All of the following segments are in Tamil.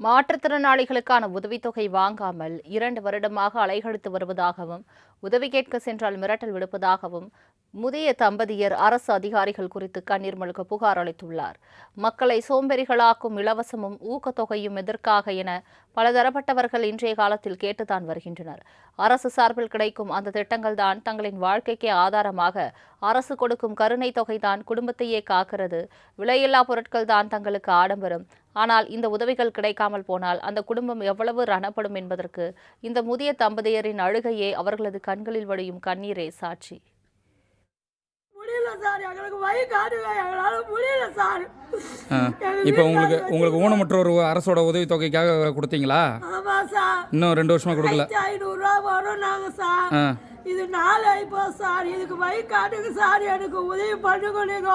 மாற்றுத்திறனாளிகளுக்கான உதவித்தொகை வாங்காமல் 2 வருடமாக அலைகழித்து வருவதாகவும், உதவி கேட்க சென்றால் மிரட்டல் விடுப்பதாகவும் முதிய தம்பதியர் அரசு அதிகாரிகள் குறித்து கண்ணீர் மல்க புகார் அளித்துள்ளார். மக்களை சோம்பேறிகளாக்கும் இலவசமும் ஊக்கத்தொகையும் எதற்காக என பலதரப்பட்டவர்கள் இன்றைய காலத்தில் கேட்டுத்தான் வருகின்றனர். அரசு சார்பில் கிடைக்கும் அந்த திட்டங்கள் தான் தங்களின் வாழ்க்கைக்கே ஆதாரமாக அரசு கொடுக்கும் கருணை தொகைதான் குடும்பத்தையே காக்கிறது. விலையில்லா பொருட்கள் தான் தங்களுக்கு ஆடம்பரம். ஆனால் இந்த உதவிகள் கிடைக்காமல் போனால் அந்த குடும்பம் எவ்வளவு ரணப்படும் என்பதற்கு இந்த முதிய தம்பதியரின் அழுகையே அவர்களது கண்களில் வடியும் கண்ணீரே சாட்சி. இப்போ உங்களுக்கு ஊனமுற்றோர் அரசோட உதவி தொகைக்காக கொடுத்தீங்களா? இன்னும் 2 வருஷமா கொடுக்கல. 500 ரூபா வரும் நாங்க சார். இது 4 ஆயிப்போ சார். இதுக்கு வழி காட்டுங்க சார். எனக்கு உதவி பண்ணுங்க நீங்க.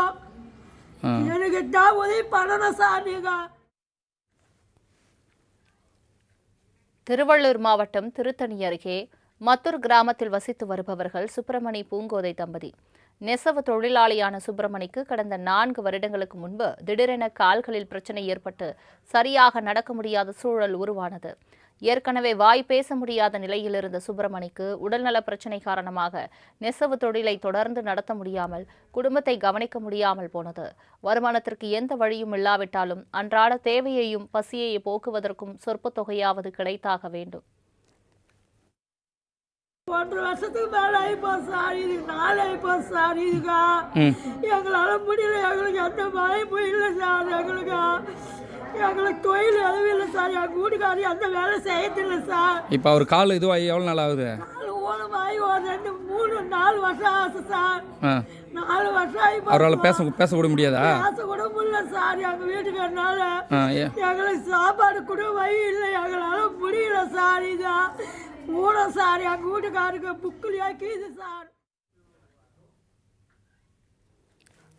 எனக்கு தான் உதவி பண்ணணும் சார் நீங்க. திருவள்ளூர் மாவட்டம் திருத்தணி அருகே மத்தூர் கிராமத்தில் வசித்து வருபவர்கள் சுப்பிரமணி பூங்கோதை தம்பதி. நெசவு தொழிலாளியான சுப்பிரமணிக்கு கடந்த 4 வருடங்களுக்கு முன்பு திடீரென கால்களில் பிரச்சனை ஏற்பட்டு சரியாக நடக்க முடியாத சூழல் உருவானது. ஏற்கனவே வாய் பேச முடியாத நிலையில் இருந்த சுப்பிரமணிக்கு உடல்நல பிரச்சினை காரணமாக நெசவு தொழிலை தொடர்ந்து நடத்த முடியாமல் குடும்பத்தை கவனிக்க முடியாமல் போனது. வருமானத்திற்கு எந்த வழியும் இல்லாவிட்டாலும் அன்றாட தேவையையும் பசியை போக்குவதற்கும் சொற்ப தொகையாவது கிடைத்தாக வேண்டும். 1 வருஷத்துக்கு மேல ஆயிப்போ சார். இது 4 ஆயிப்போ சார். இதுக்கா எங்களால முடியல. எங்களுக்கு எந்த வாய்ப்பும் இல்லை சார். எங்களுக்கு தொழில் எதுவும் இல்லை சார். எங்கள் வீட்டுக்காரி அந்த வேலை செய்யறதில்லை சார். இப்போ அவர் கால் இதுவாகி எவ்வளோ நாள் ஆகுது? கால் ஊனமாகி ஒரு 2, 3, 4 வருஷம் ஆகுது சார். 4 வருஷம் ஆகி அவரால் பேச கூட முடியாதா? பேச கூட முடியல சார். எங்கள் வீட்டுக்காரனால எங்களுக்கு சாப்பாடு கூட வழி இல்லை. எங்களால முடியல சார். இதான் ஊனம் சார். எங்கள் வீட்டுக்காருக்கு புக்குலியாக்கிது சார்.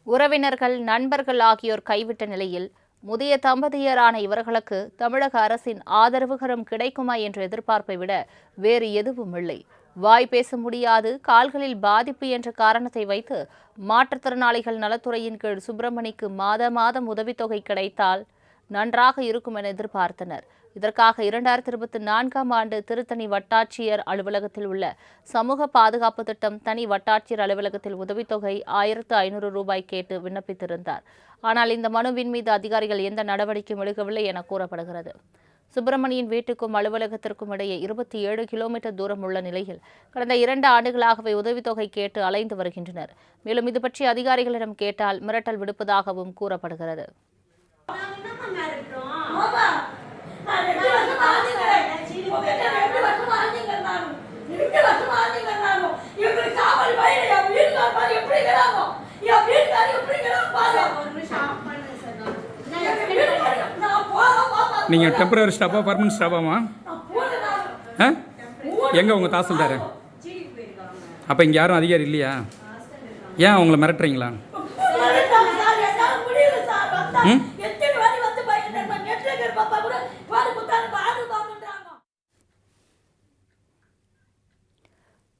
உறவினர்கள், நண்பர்கள் ஆகியோர் கைவிட்ட நிலையில் முதிய தம்பதியரான இவர்களுக்கு தமிழக அரசின் ஆதரவுகரம் கிடைக்குமா என்ற எதிர்பார்ப்பை விட வேறு எதுவும் இல்லை. வாய் பேச முடியாது, கால்களில் பாதிப்பு என்ற காரணத்தை வைத்து மாற்றுத்திறனாளிகள் நலத்துறையின் கீழ் சுப்பிரமணிக்கு மாதம் உதவித்தொகை கிடைத்தால் நன்றாக இருக்கும் என எதிர்பார்த்தனர். இதற்காக 2024ஆம் ஆண்டு திருத்தணி வட்டாட்சியர் அலுவலகத்தில் உள்ள சமூக பாதுகாப்பு திட்டம் தனி வட்டாட்சியர் அலுவலகத்தில் உதவித்தொகை 1500 ரூபாய் கேட்டு விண்ணப்பித்திருந்தார். ஆனால் இந்த மனுவின் மீது அதிகாரிகள் எந்த நடவடிக்கையும் எடுக்கவில்லை என கூறப்படுகிறது. சுப்பிரமணியின் வீட்டுக்கும் அலுவலகத்திற்கும் இடையே 27 கிலோமீட்டர் தூரம் உள்ள நிலையில் கடந்த 2 ஆண்டுகளாகவே உதவித்தொகை கேட்டு அலைந்து வருகின்றனர். மேலும் இது பற்றி அதிகாரிகளிடம் கேட்டால் மிரட்டல் விடுப்பதாகவும் கூறப்படுகிறது. நீங்கள் டெம்பரரி ஸ்டாஃபா பர்மனன்ட் ஸ்டாஃபாமா? எங்கே உங்கள் தாசில்தார்? அப்போ இங்கே யாரும் அதிகாரி இல்லையா? ஏன் அவங்கள மிரட்டுறீங்களா?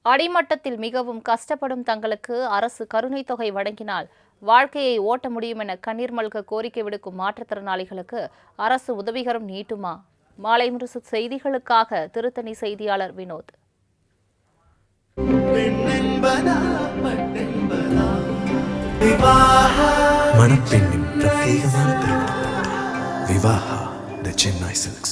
அடிமட்டத்தில் மிகவும் கஷ்டப்படும் தங்களுக்கு அரசு கருணை தொகை வழங்கினால் வாழ்க்கையை ஓட்ட முடியும் என கண்ணீர் மல்க கோரிக்கை விடுக்கும் மாற்றுத்திறனாளிகளுக்கு அரசு உதவிகரம் நீட்டுமா? மாலை முரசு செய்திகளுக்காக திருத்தணி செய்தியாளர் வினோத். மணப்பெண்ணின் பிரத்யேகமான திருமணம் விவாஹா தி சென்னை சில்க்ஸ்.